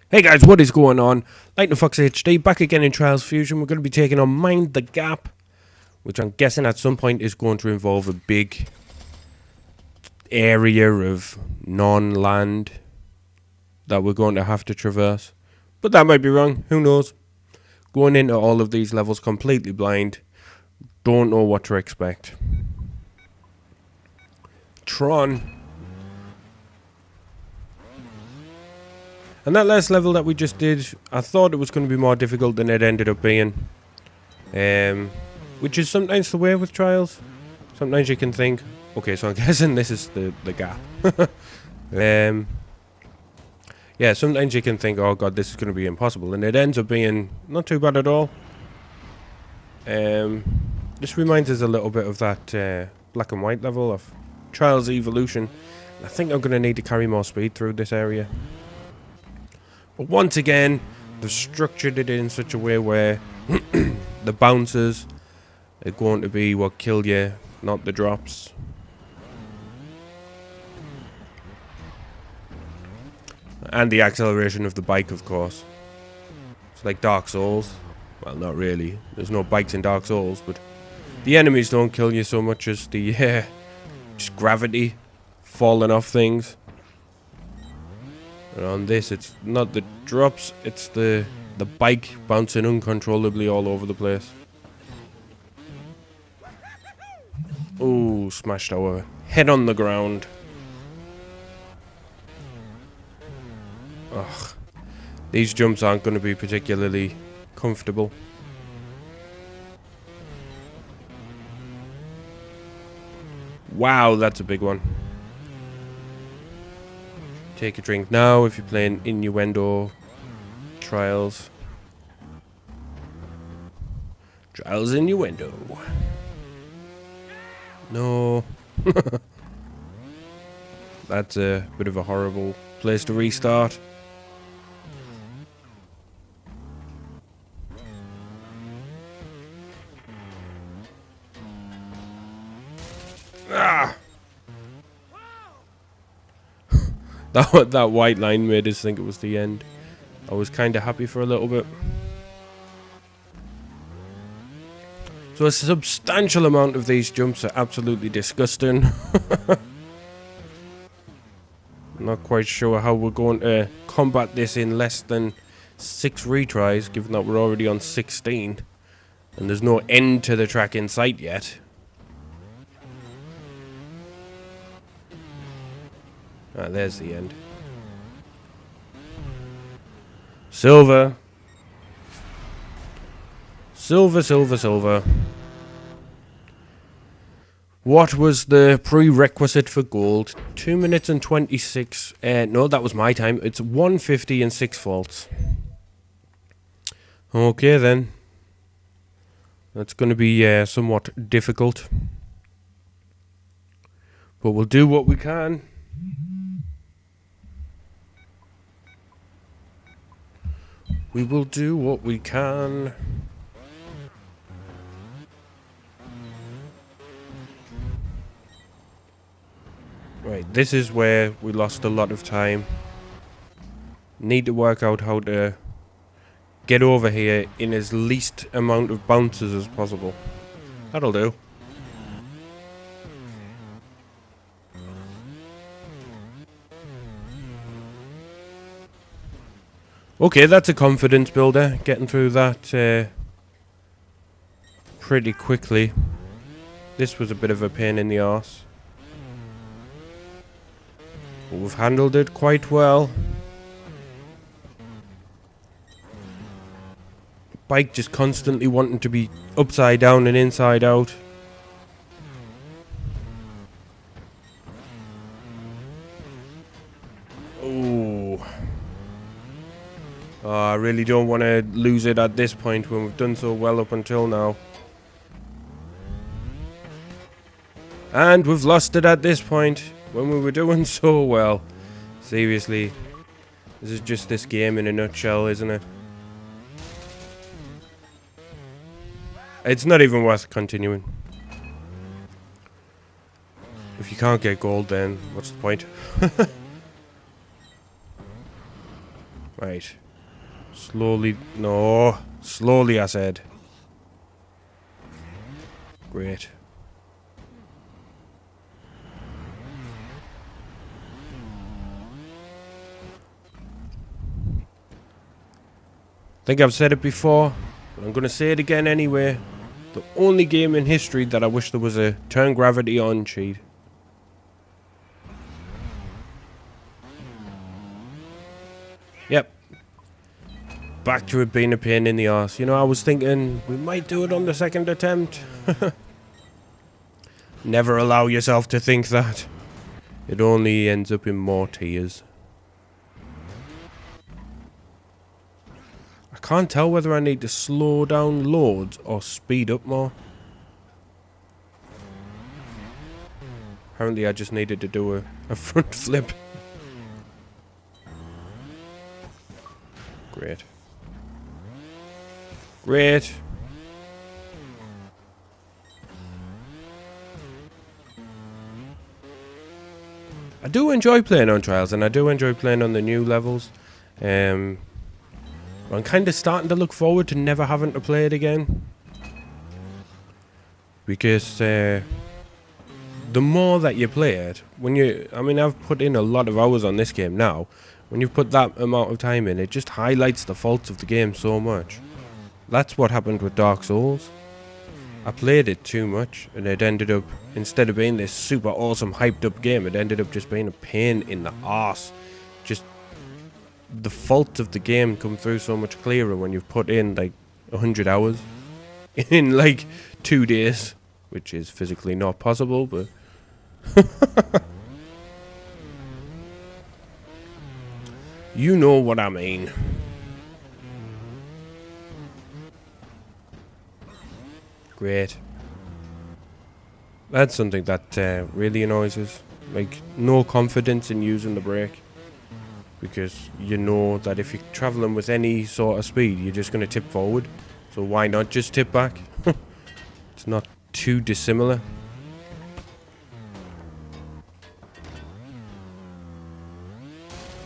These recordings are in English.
Hey guys, what is going on? Lightning Fox HD back again in Trials Fusion. We're going to be taking on Mind the Gap, which I'm guessing at some point is going to involve a big area of non-land that we're going to have to traverse. But that might be wrong, who knows? Going into all of these levels completely blind, don't know what to expect. Tron. And that last level that we just did, I thought it was going to be more difficult than it ended up being. Which is sometimes the way with Trials. Sometimes you can think, okay, so I'm guessing this is the gap. Yeah, sometimes you can think, oh god, this is going to be impossible. And it ends up being not too bad at all. This reminds us a little bit of that black and white level of Trials Evolution. I think I'm going to need to carry more speed through this area. But once again, they've structured it in such a way where the bounces are going to be what kill you, not the drops. And the acceleration of the bike, of course. It's like Dark Souls. Well, not really. There's no bikes in Dark Souls, but the enemies don't kill you so much as the just gravity falling off things. And on this, it's not the drops, it's the bike bouncing uncontrollably all over the place. Ooh, smashed our head on the ground. Ugh. These jumps aren't going to be particularly comfortable. Wow, that's a big one. Take a drink now if you're playing Innuendo Trials. Trials Innuendo. No. That's a bit of a horrible place to restart. Ah! That white line made us think it was the end. I was kind of happy for a little bit. So a substantial amount of these jumps are absolutely disgusting. I'm not quite sure how we're going to combat this in less than 6 retries, given that we're already on 16. And there's no end to the track in sight yet. Ah, there's the end. Silver. Silver, silver, silver. What was the prerequisite for gold? 2 minutes and 26. No, that was my time. It's 1:50 and 6 faults. Okay, then. That's going to be somewhat difficult. But we'll do what we can. We will do what we can. Right, this is where we lost a lot of time. Need to work out how to get over here in as least amount of bounces as possible. That'll do. Okay, that's a confidence builder, getting through that pretty quickly. This was a bit of a pain in the arse. But we've handled it quite well. Bike just constantly wanting to be upside down and inside out. Ooh. I really don't want to lose it at this point when we've done so well up until now. And we've lost it at this point when we were doing so well. Seriously. This is just this game in a nutshell, isn't it? It's not even worth continuing. If you can't get gold, then what's the point? Right. Slowly. No. Slowly, I said. Great. I think I've said it before, but I'm going to say it again anyway. The only game in history that I wish there was a turn gravity on cheat. Yep. Back to it being a pain in the arse. You know, I was thinking we might do it on the second attempt. Never allow yourself to think that. It only ends up in more tears. I can't tell whether I need to slow down loads or speed up more. Apparently I just needed to do a front flip. Great. Great. I do enjoy playing on Trials, and I do enjoy playing on the new levels. I'm kind of starting to look forward to never having to play it again. Because the more that you play it, I mean, I've put in a lot of hours on this game now. When you put that amount of time in, it just highlights the faults of the game so much. That's what happened with Dark Souls. I played it too much, and it ended up, instead of being this super awesome hyped up game, it ended up just being a pain in the arse. Just the faults of the game come through so much clearer when you've put in like 100 hours in like 2 days, which is physically not possible, but you know what I mean. Great. That's something that really annoys us. Like, no confidence in using the brake. Because you know that if you're travelling with any sort of speed, you're just going to tip forward. So why not just tip back? It's not too dissimilar.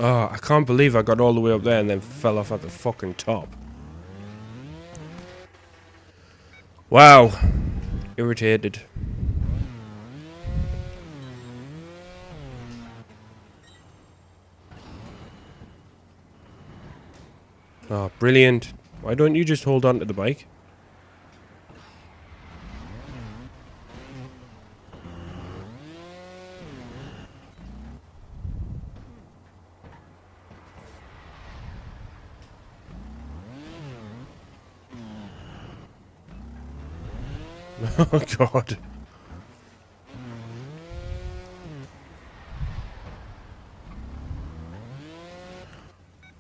Oh, I can't believe I got all the way up there and then fell off at the fucking top. Wow. Irritated. Oh, brilliant. Why don't you just hold on to the bike? Oh, God.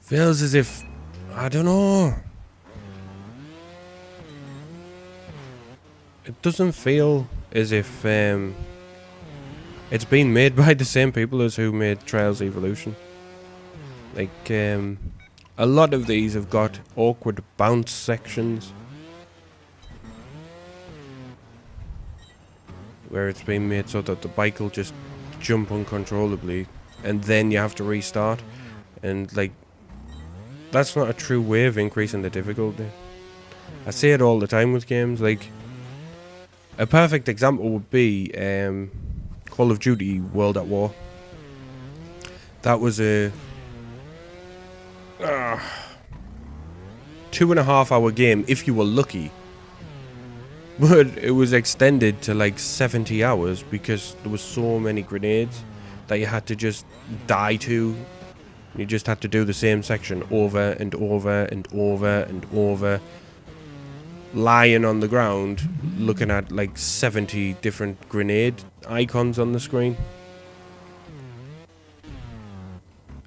Feels as if... I don't know. It doesn't feel as if it's been made by the same people as who made Trials Evolution. Like, a lot of these have got awkward bounce sections where it's been made so that the bike will just jump uncontrollably and then you have to restart. And, like, that's not a true way of increasing the difficulty. I say it all the time with games. Like, a perfect example would be Call of Duty World at War. That was a 2.5 hour game if you were lucky. But it was extended to like 70 hours because there was so many grenades that you had to just die to. You just had to do the same section over and over and over and over, lying on the ground looking at like 70 different grenade icons on the screen.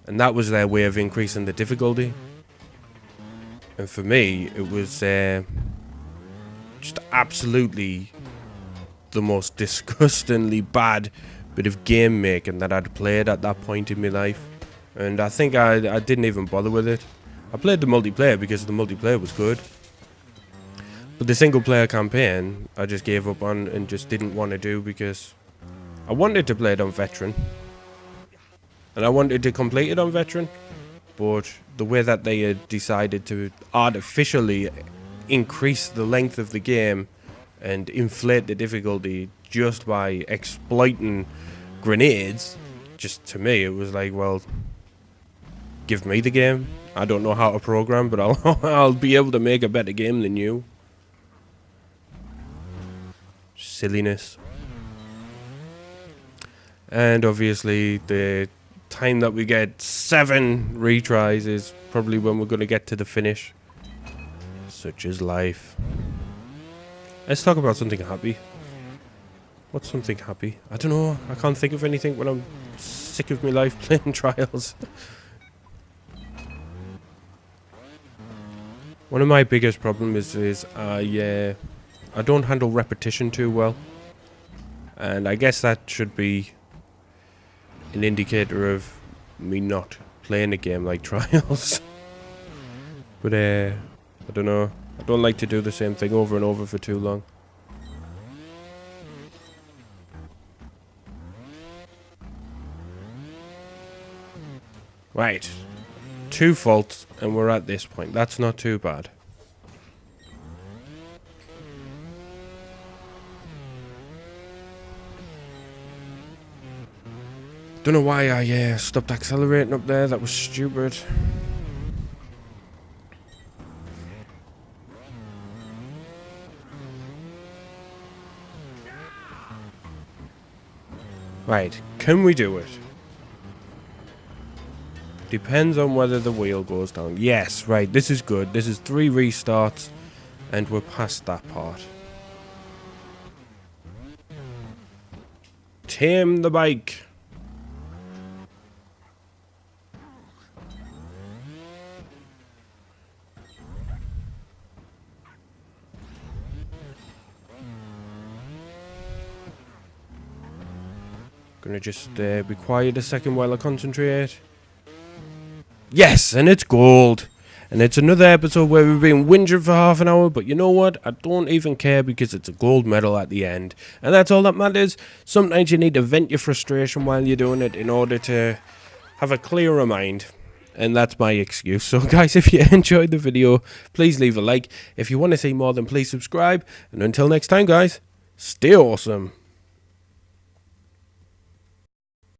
And that was their way of increasing the difficulty. And for me, it was just absolutely the most disgustingly bad bit of game making that I'd played at that point in my life. And I think I didn't even bother with it. I played the multiplayer because the multiplayer was good. But the single player campaign, I just gave up on and just didn't want to do because I wanted to play it on Veteran. And I wanted to complete it on Veteran. but the way that they had decided to artificially increase the length of the game and inflate the difficulty just by exploiting grenades, just to me it was like, well, give me the game. I don't know how to program, but I'll be able to make a better game than you. Silliness. And obviously the time that we get 7 retries is probably when we're going to get to the finish. Such is life. Let's talk about something happy. What's something happy? I don't know. I can't think of anything when I'm sick of my life playing Trials. One of my biggest problems is I don't handle repetition too well. And I guess that should be an indicator of me not playing a game like Trials. But I don't know. I don't like to do the same thing over and over for too long. Right. 2 faults and we're at this point. That's not too bad. Don't know why I stopped accelerating up there. That was stupid. Right, can we do it? Depends on whether the wheel goes down. Yes, right, this is good. This is 3 restarts and we're past that part. Tame the bike. Gonna just be quiet a second while I concentrate. Yes, and it's gold. And it's another episode where we've been whinging for half an hour, but you know what? I don't even care because it's a gold medal at the end. And that's all that matters. Sometimes you need to vent your frustration while you're doing it in order to have a clearer mind. And that's my excuse. So guys, if you enjoyed the video, please leave a like. If you want to see more, then please subscribe. And until next time, guys, stay awesome.